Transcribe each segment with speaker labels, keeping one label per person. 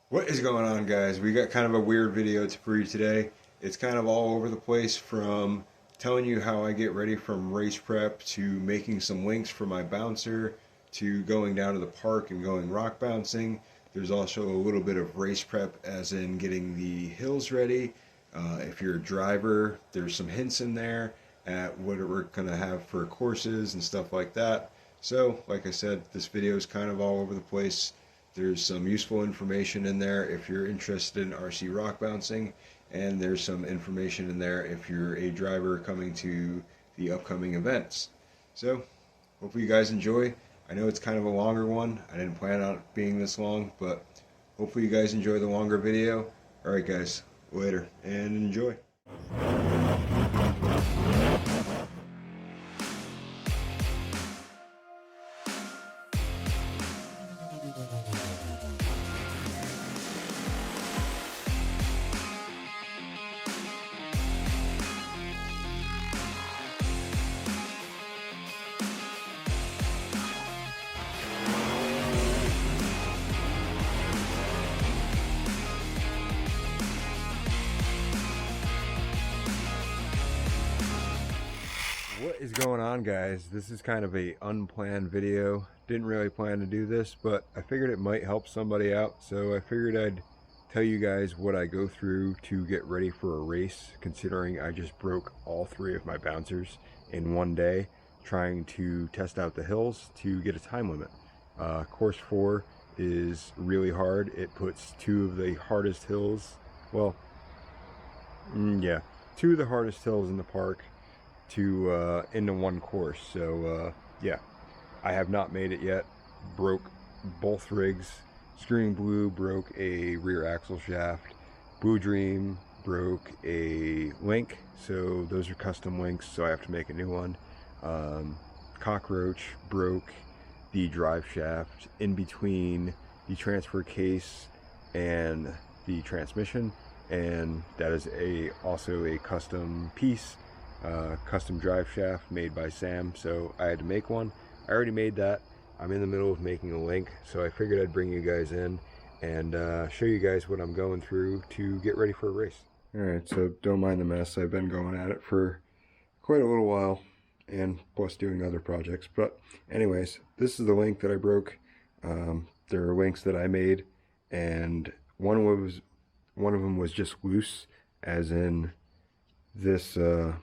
Speaker 1: What is going on, guys? We got kind of a weird video for you today. It's kind of all over the place, from telling you how I get ready from race prep to making some links for my bouncer to going down to the park and going rock bouncing. There's also a little bit of race prep, as in getting the hills ready. If you're a driver, there's some hints in there at what we're going to have for courses and stuff like that. So, like I said, this video is kind of all over the place. There's some useful information in there if you're interested in RC rock bouncing, and there's some information in there if you're a driver coming to the upcoming events. So, hopefully you guys enjoy. I know it's kind of a longer one. I didn't plan on it being this long, but hopefully you guys enjoy the longer video. Alright guys, later, and enjoy. What is going on, guys? This is kind of a unplanned video. Didn't really plan to do this, but I figured it might help somebody out, so I figured I'd tell you guys what I go through to get ready for a race, considering I just broke all three of my bouncers in one day trying to test out the hills to get a time limit. Course 4 is really hard. It puts two of the hardest hills, well, yeah, two of the hardest hills in the park into one course. So yeah, I have not made it yet. Broke both rigs. Screaming Blue broke a rear axle shaft. Blue Dream broke a link, so those are custom links, so I have to make a new one. Cockroach broke the drive shaft in between the transfer case and the transmission, and that is also a custom piece. Custom drive shaft made by Sam, so I had to make one. I already made that. I'm in the middle of making a link, so I figured I'd bring you guys in and show you guys what I'm going through to get ready for a race. Alright, so don't mind the mess. I've been going at it for quite a little while, and plus doing other projects. But anyways, this is the link that I broke. There are links that I made, and one of them was just loose, as in this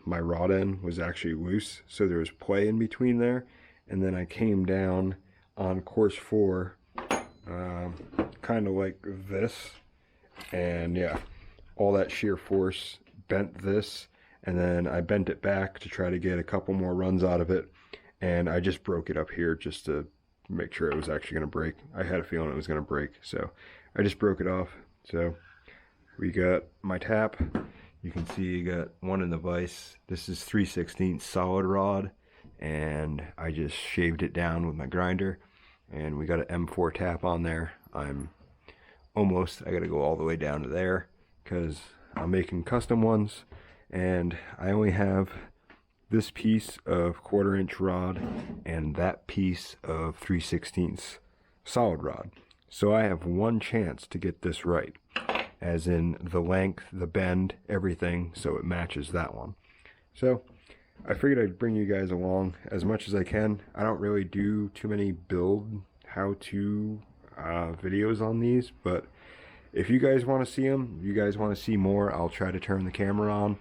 Speaker 1: my rod end was actually loose, so there was play in between there. And then I came down on course 4 kind of like this, and yeah, all that sheer force bent this, and then I bent it back to try to get a couple more runs out of it, and I just broke it up here just to make sure it was actually going to break. I had a feeling it was going to break, so I just broke it off. So we got my tap. You can see you got one in the vise. This is 3/16 solid rod, and I just shaved it down with my grinder, and we got an M4 tap on there. I gotta go all the way down to there because I'm making custom ones, and I only have this piece of 1/4-inch rod and that piece of 3/16 solid rod. So I have one chance to get this right, as in the length, the bend, everything, so it matches that one. So I figured I'd bring you guys along as much as I can. I don't really do too many build how-to videos on these, but if you guys want to see them, you guys want to see more, I'll try to turn the camera on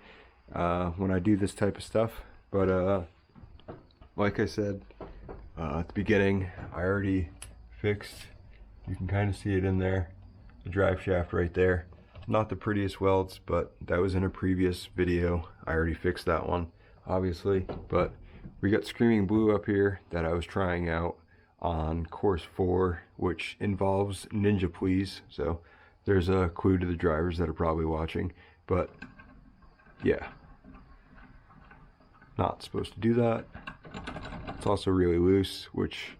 Speaker 1: when I do this type of stuff. But like I said at the beginning, I already fixed, you can kind of see it in there, the drive shaft right there. Not the prettiest welds, but that was in a previous video. I already fixed that one, obviously. But we got Screaming Blue up here that I was trying out on course 4, which involves Ninja Please. So there's a clue to the drivers that are probably watching. But yeah, not supposed to do that. It's also really loose, which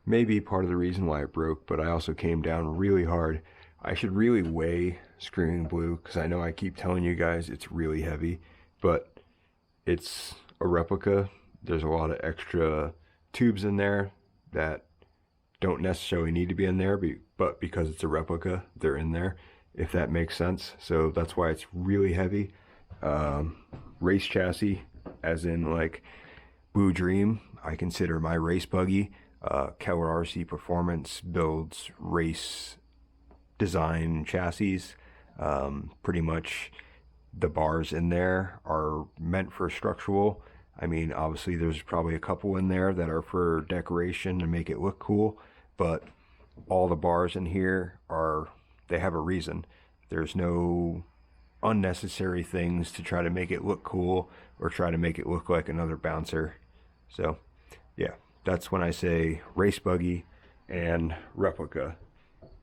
Speaker 1: may be part of the reason why it broke, but I also came down really hard. I should really weigh Screaming Blue, because I know I keep telling you guys it's really heavy, but it's a replica. There's a lot of extra tubes in there that don't necessarily need to be in there, but because it's a replica, they're in there, if that makes sense. So that's why it's really heavy. Race chassis, as in like Blue Dream, I consider my race buggy. Keller RC Performance builds race design chassis. Pretty much the bars in there are meant for structural. I mean, obviously there's probably a couple in there that are for decoration and make it look cool, but all the bars in here they have a reason. There's no unnecessary things to try to make it look cool or try to make it look like another bouncer. So yeah, that's when I say race buggy and replica.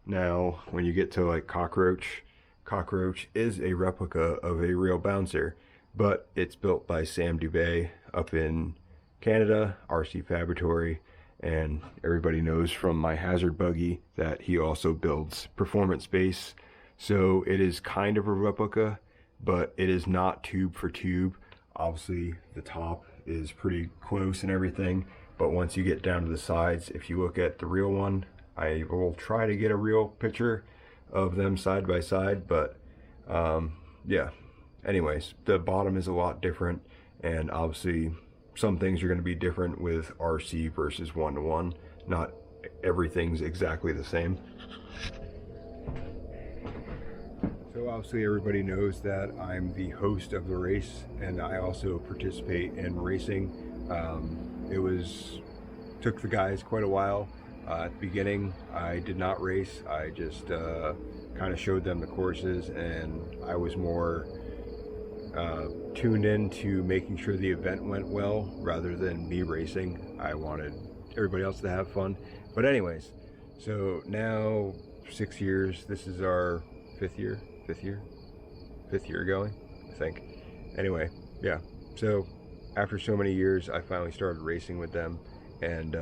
Speaker 1: Now, when you get to like Cockroach is a replica of a real bouncer, but it's built by Sam Dubé up in Canada, RC Fabricatory, and everybody knows from my Hazard buggy that he also builds performance base. So it is kind of a replica, but it is not tube for tube. Obviously the top is pretty close and everything, but once you get down to the sides, if you look at the real one, I will try to get a real picture of them side by side, but yeah, anyways, the bottom is a lot different, and obviously some things are going to be different with RC versus 1-to-1. Not everything's exactly the same. So obviously everybody knows that I'm the host of the race, and I also participate in racing. Took the guys quite a while. At the beginning, I did not race. I just kind of showed them the courses, and I was more tuned in to making sure the event went well rather than me racing. I wanted everybody else to have fun. But anyways, so now 6 years, this is our fifth year going, I think. Anyway, yeah, so after so many years, I finally started racing with them, and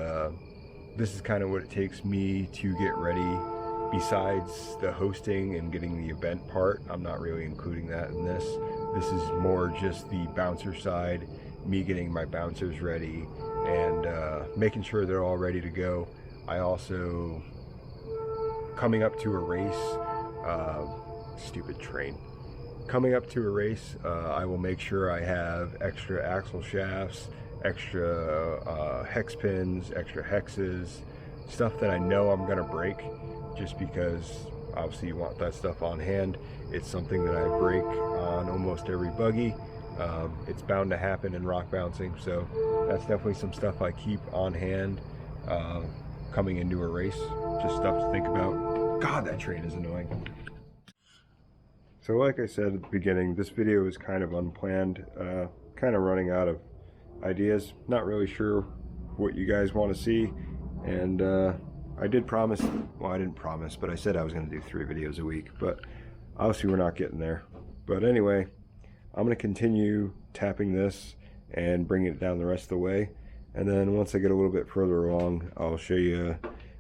Speaker 1: this is kind of what it takes me to get ready. Besides the hosting and getting the event part, I'm not really including that in this. This is more just the bouncer side, me getting my bouncers ready and making sure they're all ready to go. I also, coming up to a race, stupid train. Coming up to a race, I will make sure I have extra axle shafts, extra hex pins, extra hexes, stuff that I know I'm gonna break, just because obviously you want that stuff on hand. It's something that I break on almost every buggy. It's bound to happen in rock bouncing, so that's definitely some stuff I keep on hand coming into a race. Just stuff to think about. God, that train is annoying. So like I said at the beginning, this video is kind of unplanned, kind of running out of ideas. Not really sure what you guys want to see, and I did promise, well, I didn't promise, but I said I was going to do 3 videos a week, but obviously we're not getting there. But anyway, I'm going to continue tapping this and bringing it down the rest of the way, and then once I get a little bit further along, I'll show you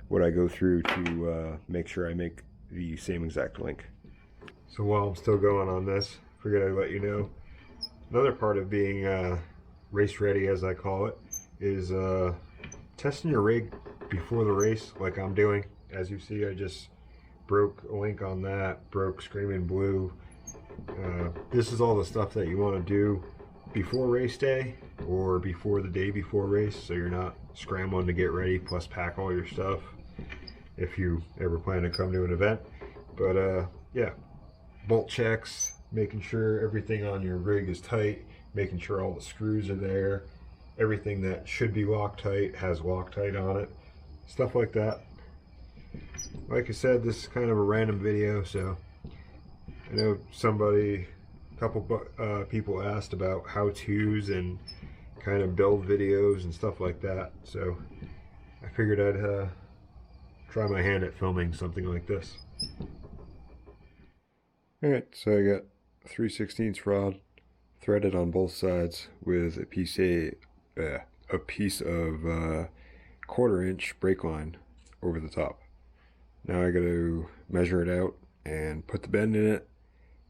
Speaker 1: what I go through to make sure I make the same exact link. So while I'm still going on this, figured I'd let you know, another part of being race ready, as I call it, is testing your rig before the race, like I'm doing. As you see, I just broke a link on that, broke Screaming Blue. This is all the stuff that you want to do before race day or before the day before race, so you're not scrambling to get ready plus pack all your stuff if you ever plan to come to an event. But yeah, bolt checks, making sure everything on your rig is tight, making sure all the screws are there, everything that should be Loctite has Loctite on it, stuff like that. Like I said, this is kind of a random video, so I know a couple people asked about how-tos and kind of build videos and stuff like that, so I figured I'd try my hand at filming something like this. Alright, so I got 3/16 rod threaded on both sides with a piece of 1/4 inch brake line over the top. Now I got to measure it out and put the bend in it,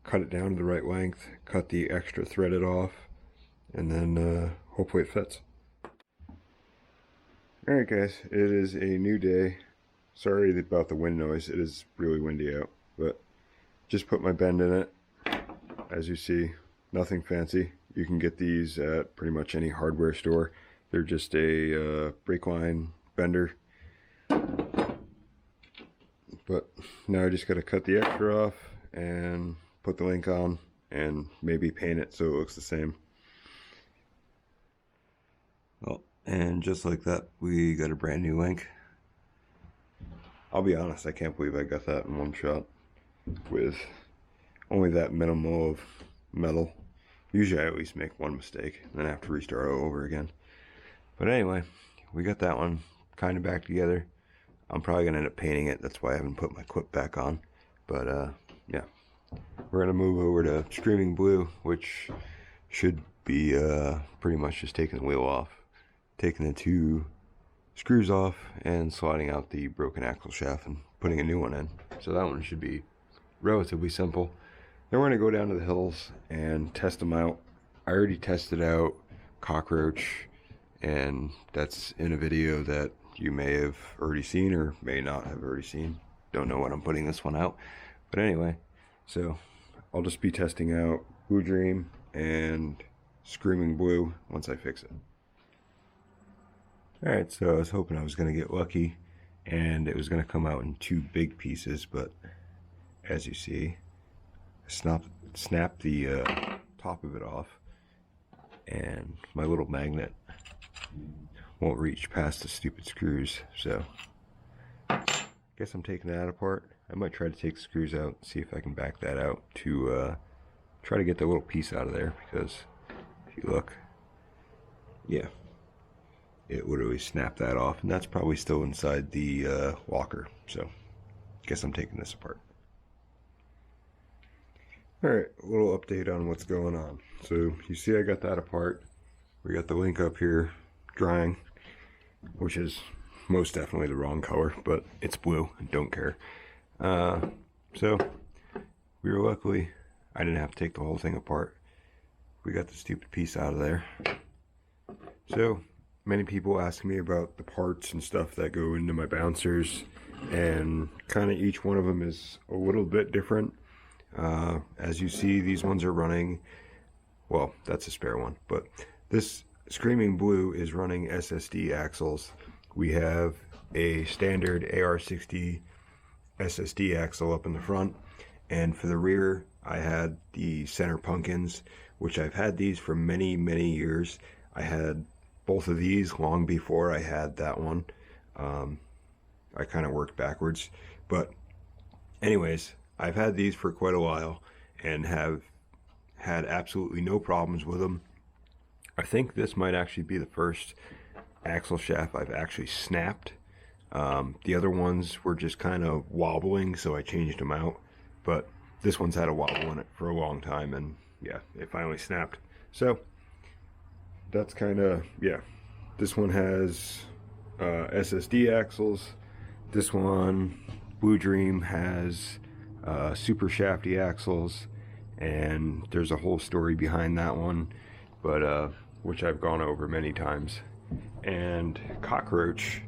Speaker 1: cut it down to the right length, cut the extra threaded off, and then hopefully it fits. Alright guys, it is a new day. Sorry about the wind noise. It is really windy out, but just put my bend in it. As you see, nothing fancy. You can get these at pretty much any hardware store. They're just a brake line bender. But now I just got to cut the extra off and put the link on and maybe paint it so it looks the same. Well, and just like that, we got a brand new link. I'll be honest, I can't believe I got that in one shot with only that minimal of metal. Usually I at least make one mistake and then I have to restart all over again. But anyway, we got that one kind of back together. I'm probably going to end up painting it. That's why I haven't put my clip back on. But yeah, we're going to move over to Screaming Blue, which should be pretty much just taking the wheel off, taking the two screws off and sliding out the broken axle shaft and putting a new one in. So that one should be relatively simple. Then we're going to go down to the hills and test them out. I already tested out Cockroach, and that's in a video that you may have already seen or may not have already seen. Don't know when I'm putting this one out. But anyway, so I'll just be testing out Blue Dream and Screaming Blue once I fix it. Alright, so I was hoping I was going to get lucky and it was going to come out in two big pieces, but as you see, I snapped the top of it off and my little magnet won't reach past the stupid screws, so guess I'm taking that apart. I might try to take the screws out, see if I can back that out to try to get the little piece out of there, because if you look, yeah, it would really snap that off, and that's probably still inside the locker, so guess I'm taking this apart. Alright, a little update on what's going on. So you see I got that apart. We got the link up here drying, which is most definitely the wrong color, but it's blue, I don't care. So we were luckily, I didn't have to take the whole thing apart. We got the stupid piece out of there. So many people ask me about the parts and stuff that go into my bouncers, and kind of each one of them is a little bit different. As you see, these ones are running, well, that's a spare one, but this Screaming Blue is running SSD axles. We have a standard AR60 SSD axle up in the front, and for the rear I had the center pumpkins, which I've had these for many years. I had both of these long before I had that one. I kind of worked backwards, but anyways, I've had these for quite a while and have had absolutely no problems with them. I think this might actually be the first axle shaft I've actually snapped. The other ones were just kind of wobbling, so I changed them out, but this one's had a wobble in it for a long time, and yeah, it finally snapped. So that's kind of, yeah, this one has SSD axles. This one, Blue Dream, has super shafty axles, and there's a whole story behind that one, but which I've gone over many times. And Cockroach,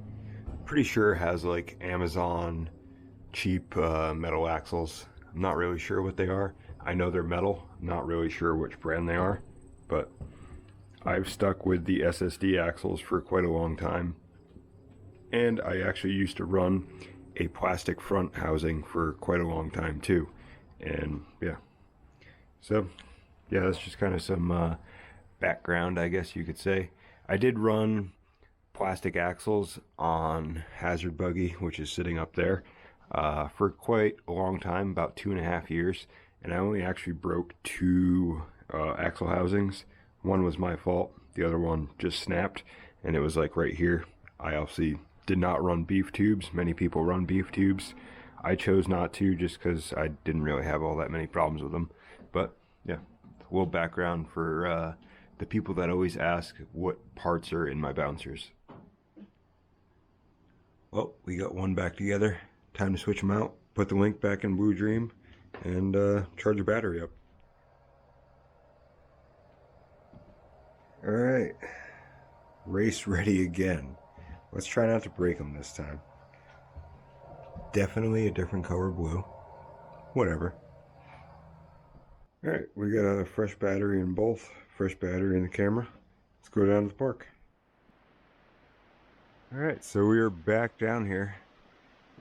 Speaker 1: pretty sure has like Amazon cheap metal axles. I'm not really sure what they are. I know they're metal, I'm not really sure which brand they are, but I've stuck with the SSD axles for quite a long time, and I actually used to run a plastic front housing for quite a long time too. And yeah, so yeah, that's just kind of some background, I guess you could say. I did run plastic axles on Hazard Buggy, which is sitting up there, for quite a long time, about 2.5 years, and I only actually broke two axle housings. One was my fault, the other one just snapped, and it was like right here. I obviously did not run beef tubes. Many people run beef tubes. I chose not to, just because I didn't really have all that many problems with them. But yeah, a little background for the people that always ask what parts are in my bouncers. Well, we got one back together. Time to switch them out, put the link back in Blue Dream, and charge the battery up. Alright, race ready again. Let's try not to break them this time. definitely a different color blue. Whatever. Alright, we got a fresh battery in both. Fresh battery in the camera. Let's go down to the park. Alright, so we are back down here.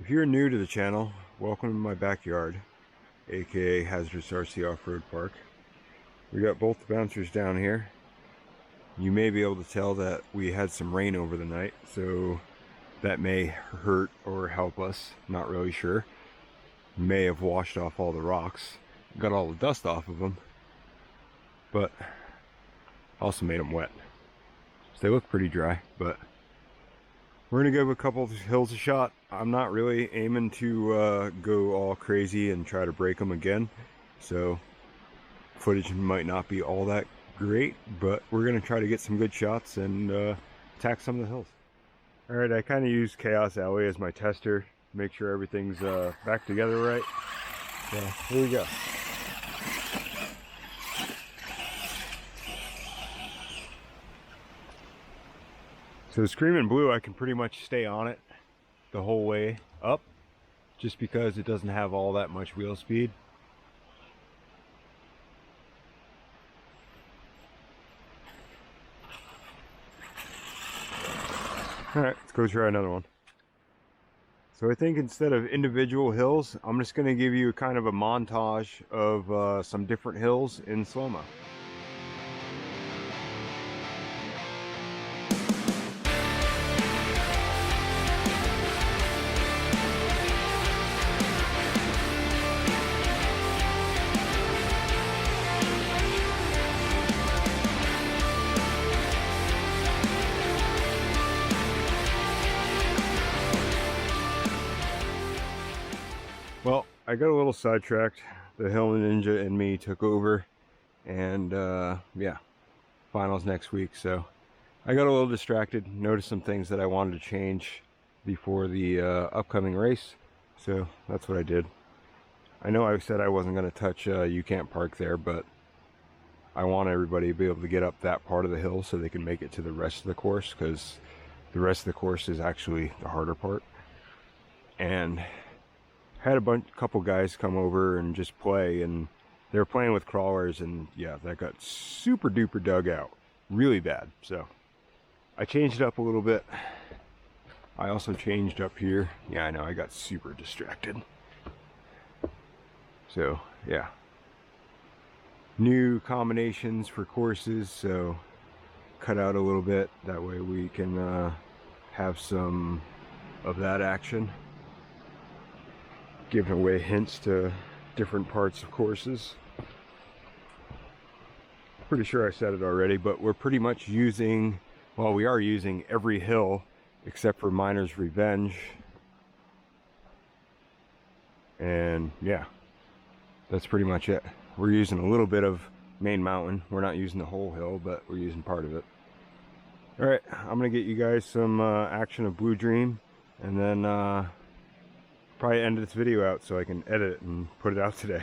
Speaker 1: If you're new to the channel, welcome to my backyard, aka Hazardous RC Off-Road Park. We got both the bouncers down here. You may be able to tell that we had some rain over the night, so that may hurt or help us, not really sure. May have washed off all the rocks, got all the dust off of them, but also made them wet. So they look pretty dry, but we're gonna give a couple of hills a shot. I'm not really aiming to go all crazy and try to break them again, so footage might not be all that great, but we're gonna try to get some good shots and attack some of the hills. All right, I kind of use Chaos Alley as my tester, make sure everything's back together right. So here we go. So Screaming Blue, I can pretty much stay on it the whole way up, just because it doesn't have all that much wheel speed. Alright, let's go try another one. So I think instead of individual hills, I'm just going to give you kind of a montage of some different hills in slow-mo. Well, I got a little sidetracked. The Hill Ninja and me took over, and yeah, finals next week. So I got a little distracted, noticed some things that I wanted to change before the upcoming race. So that's what I did. I know I said I wasn't going to touch You Can't Park there, but I want everybody to be able to get up that part of the hill so they can make it to the rest of the course, because the rest of the course is actually the harder part. And had a couple guys come over and just play, and they were playing with crawlers, and yeah, that got super duper dug out really bad. So I changed it up a little bit. I also changed up here. Yeah, I know, I got super distracted. So yeah, new combinations for courses, so cut out a little bit, that way we can have some of that action, giving away hints to different parts of courses. Pretty sure I said it already, but we're pretty much using, well, we are using every hill except for Miner's Revenge. And yeah, that's pretty much it. We're using a little bit of Main Mountain. We're not using the whole hill, but we're using part of it. All right, I'm gonna get you guys some action of Blue Dream, and then probably end this video out so I can edit it and put it out today.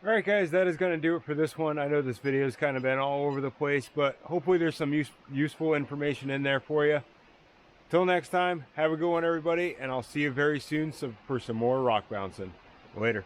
Speaker 1: Alright guys, that is going to do it for this one. I know this video has kind of been all over the place, but hopefully there's some useful information in there for you. Till next time, have a good one everybody, and I'll see you very soon for some more rock bouncing. Later.